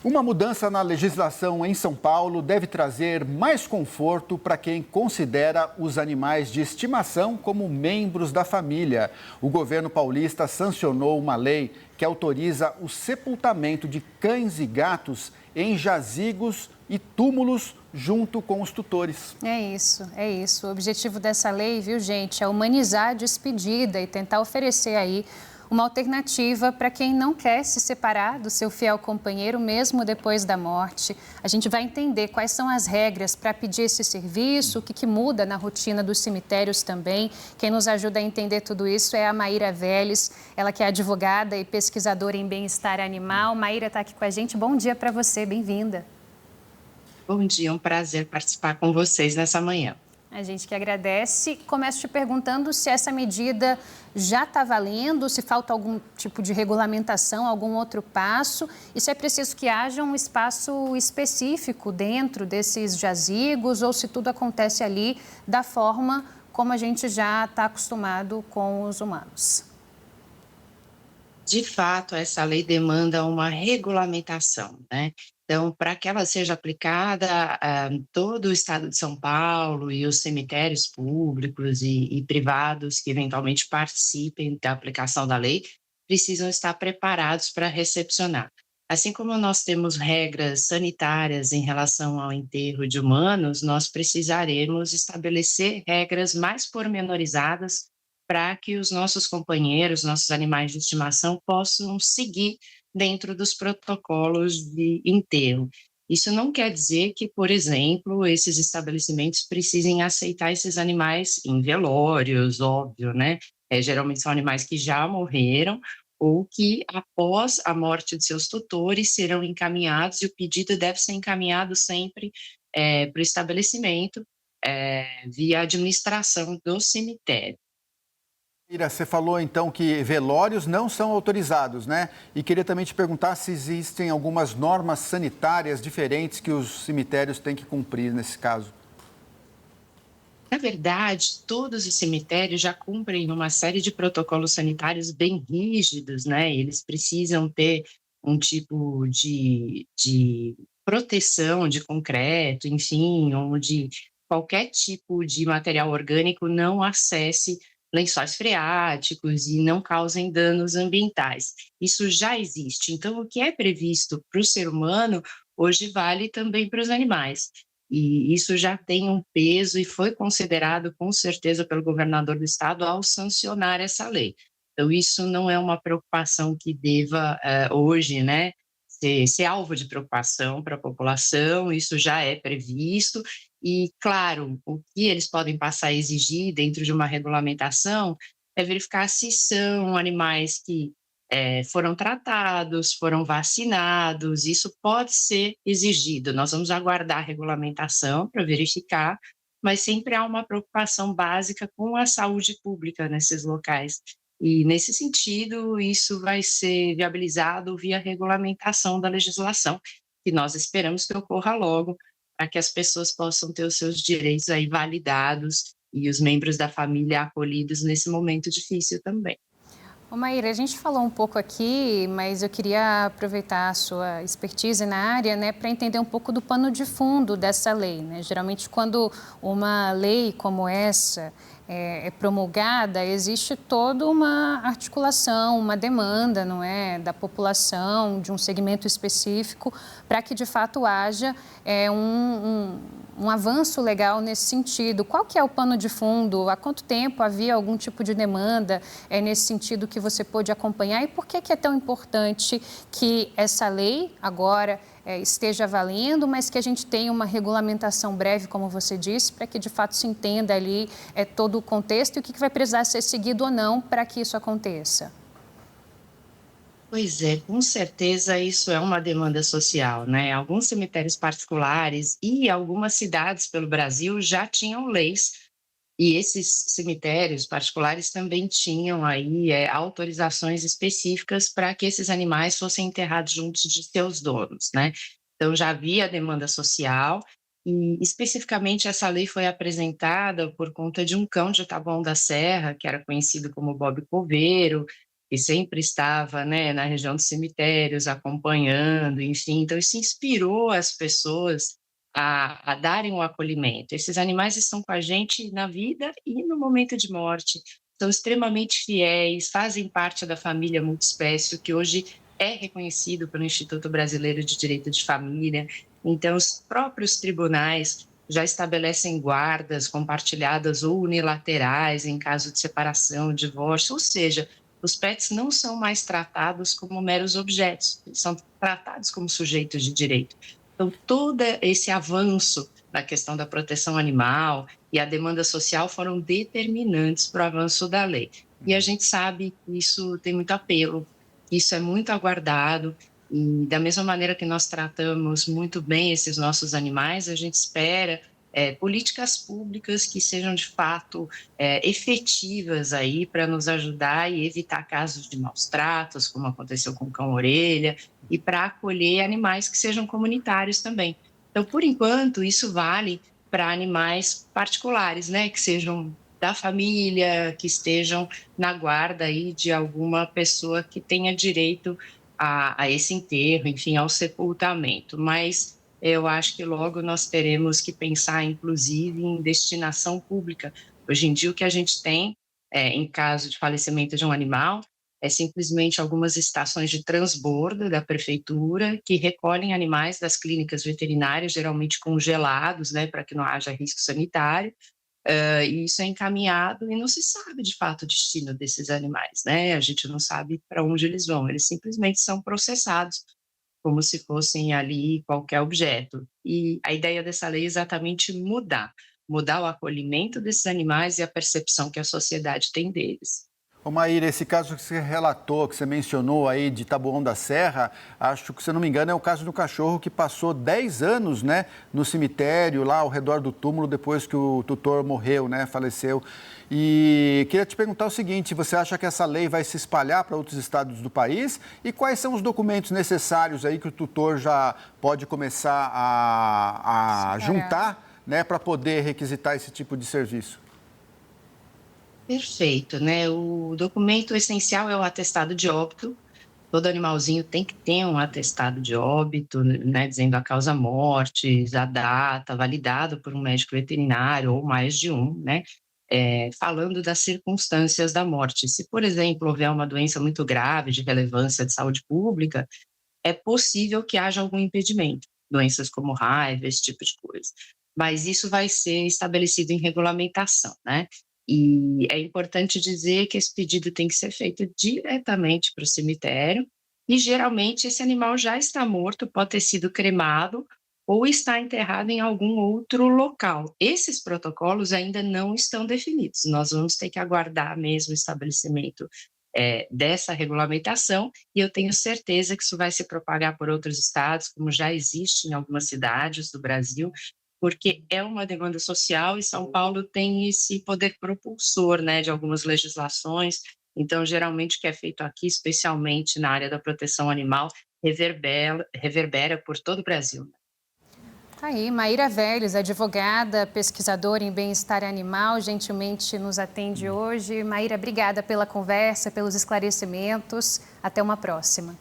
Uma mudança na legislação em São Paulo deve trazer mais conforto para quem considera os animais de estimação como membros da família. O governo paulista sancionou uma lei que autoriza o sepultamento de cães e gatos em jazigos e túmulos junto com os tutores. É isso, é isso. O objetivo dessa lei, viu, gente, é humanizar a despedida e tentar oferecer aí uma alternativa para quem não quer se separar do seu fiel companheiro, mesmo depois da morte. A gente vai entender quais são as regras para pedir esse serviço, o que muda na rotina dos cemitérios também. Quem nos ajuda a entender tudo isso é a Maíra Vélez, ela que é advogada e pesquisadora em bem-estar animal. Maíra está aqui com a gente. Bom dia para você, bem-vinda. Bom dia, um prazer participar com vocês nessa manhã. A gente que agradece. Começo te perguntando se essa medida já está valendo, se falta algum tipo de regulamentação, algum outro passo e se é preciso que haja um espaço específico dentro desses jazigos ou se tudo acontece ali da forma como a gente já está acostumado com os humanos. De fato, essa lei demanda uma regulamentação, né? Então, para que ela seja aplicada, todo o estado de São Paulo e os cemitérios públicos e privados que eventualmente participem da aplicação da lei precisam estar preparados para recepcionar. Assim como nós temos regras sanitárias em relação ao enterro de humanos, nós precisaremos estabelecer regras mais pormenorizadas para que os nossos companheiros, nossos animais de estimação possam seguir dentro dos protocolos de enterro. Isso não quer dizer que, por exemplo, esses estabelecimentos precisem aceitar esses animais em velórios, óbvio, né? Geralmente são animais que já morreram ou que, após a morte de seus tutores, serão encaminhados, e o pedido deve ser encaminhado sempre para o estabelecimento via administração do cemitério. Ira, você falou então que velórios não são autorizados, né? E queria também te perguntar se existem algumas normas sanitárias diferentes que os cemitérios têm que cumprir nesse caso. Na verdade, todos os cemitérios já cumprem uma série de protocolos sanitários bem rígidos, né? Eles precisam ter um tipo de proteção de concreto, enfim, onde qualquer tipo de material orgânico não acesse lençóis freáticos e não causem danos ambientais. Isso já existe. Então, o que é previsto para o ser humano, hoje vale também para os animais. E isso já tem um peso e foi considerado, com certeza, pelo governador do estado ao sancionar essa lei. Então, isso não é uma preocupação que deva, hoje, né, ser alvo de preocupação para a população, isso já é previsto. E, claro, o que eles podem passar a exigir dentro de uma regulamentação é verificar se são animais que foram tratados, foram vacinados, isso pode ser exigido. Nós vamos aguardar a regulamentação para verificar, mas sempre há uma preocupação básica com a saúde pública nesses locais. E, nesse sentido, isso vai ser viabilizado via regulamentação da legislação, que nós esperamos que ocorra logo, para que as pessoas possam ter os seus direitos aí validados e os membros da família acolhidos nesse momento difícil também. Ô Maíra, a gente falou um pouco aqui, mas eu queria aproveitar a sua expertise na área, né, para entender um pouco do pano de fundo dessa lei, né? Geralmente, quando uma lei como essa é promulgada, existe toda uma articulação, uma demanda, não é, da população, de um segmento específico, para que de fato haja um avanço legal nesse sentido. Qual que é o pano de fundo? Há quanto tempo havia algum tipo de demanda nesse sentido que você pôde acompanhar? E por que é tão importante que essa lei agora esteja valendo, mas que a gente tenha uma regulamentação breve, como você disse, para que de fato se entenda ali todo o contexto e o que vai precisar ser seguido ou não para que isso aconteça? Pois é, com certeza isso é uma demanda social, né? Alguns cemitérios particulares e algumas cidades pelo Brasil já tinham leis, e esses cemitérios particulares também tinham aí autorizações específicas para que esses animais fossem enterrados juntos de seus donos, né? Então já havia demanda social e especificamente essa lei foi apresentada por conta de um cão de Taboão da Serra, que era conhecido como Bob Coveiro, que sempre estava, né, na região dos cemitérios, acompanhando, enfim. Então, isso inspirou as pessoas a darem um acolhimento. Esses animais estão com a gente na vida e no momento de morte. São extremamente fiéis, fazem parte da família multiespécie, que hoje é reconhecido pelo Instituto Brasileiro de Direito de Família. Então, os próprios tribunais já estabelecem guardas compartilhadas ou unilaterais em caso de separação, divórcio, ou seja, os pets não são mais tratados como meros objetos, eles são tratados como sujeitos de direito. Então, todo esse avanço na questão da proteção animal e a demanda social foram determinantes para o avanço da lei. E a gente sabe que isso tem muito apelo, isso é muito aguardado, e da mesma maneira que nós tratamos muito bem esses nossos animais, a gente espera políticas públicas que sejam de fato efetivas aí para nos ajudar e evitar casos de maus tratos, como aconteceu com o cão-orelha, e para acolher animais que sejam comunitários também. Então, por enquanto, isso vale para animais particulares, né, que sejam da família, que estejam na guarda aí de alguma pessoa que tenha direito a esse enterro, enfim, ao sepultamento. Mas eu acho que logo nós teremos que pensar, inclusive, em destinação pública. Hoje em dia, o que a gente tem, em caso de falecimento de um animal, é simplesmente algumas estações de transbordo da prefeitura que recolhem animais das clínicas veterinárias, geralmente congelados, né, para que não haja risco sanitário, e isso é encaminhado e não se sabe de fato o destino desses animais, né? A gente não sabe para onde eles vão, eles simplesmente são processados como se fossem ali qualquer objeto. E a ideia dessa lei é exatamente mudar o acolhimento desses animais e a percepção que a sociedade tem deles. Ô Maíra, esse caso que você relatou, que você mencionou aí de Taboão da Serra, acho que, se eu não me engano, é o caso do cachorro que passou 10 anos, né, no cemitério, lá ao redor do túmulo, depois que o tutor morreu, né, faleceu. E queria te perguntar o seguinte, você acha que essa lei vai se espalhar para outros estados do país? E quais são os documentos necessários aí que o tutor já pode começar a juntar, né, para poder requisitar esse tipo de serviço? Perfeito, né? O documento essencial é o atestado de óbito. Todo animalzinho tem que ter um atestado de óbito, né, dizendo a causa morte, a data, validado por um médico veterinário ou mais de um, né? Falando das circunstâncias da morte. Se, por exemplo, houver uma doença muito grave de relevância de saúde pública, é possível que haja algum impedimento, doenças como raiva, esse tipo de coisa. Mas isso vai ser estabelecido em regulamentação, né? E é importante dizer que esse pedido tem que ser feito diretamente para o cemitério e, geralmente, esse animal já está morto, pode ter sido cremado ou está enterrado em algum outro local. Esses protocolos ainda não estão definidos, nós vamos ter que aguardar mesmo o estabelecimento dessa regulamentação, e eu tenho certeza que isso vai se propagar por outros estados, como já existe em algumas cidades do Brasil, porque é uma demanda social e São Paulo tem esse poder propulsor, né, de algumas legislações. Então, geralmente, o que é feito aqui, especialmente na área da proteção animal, reverbera por todo o Brasil. Tá aí, Maíra Velhos, advogada, pesquisadora em bem-estar animal, gentilmente nos atende hoje. Maíra, obrigada pela conversa, pelos esclarecimentos. Até uma próxima.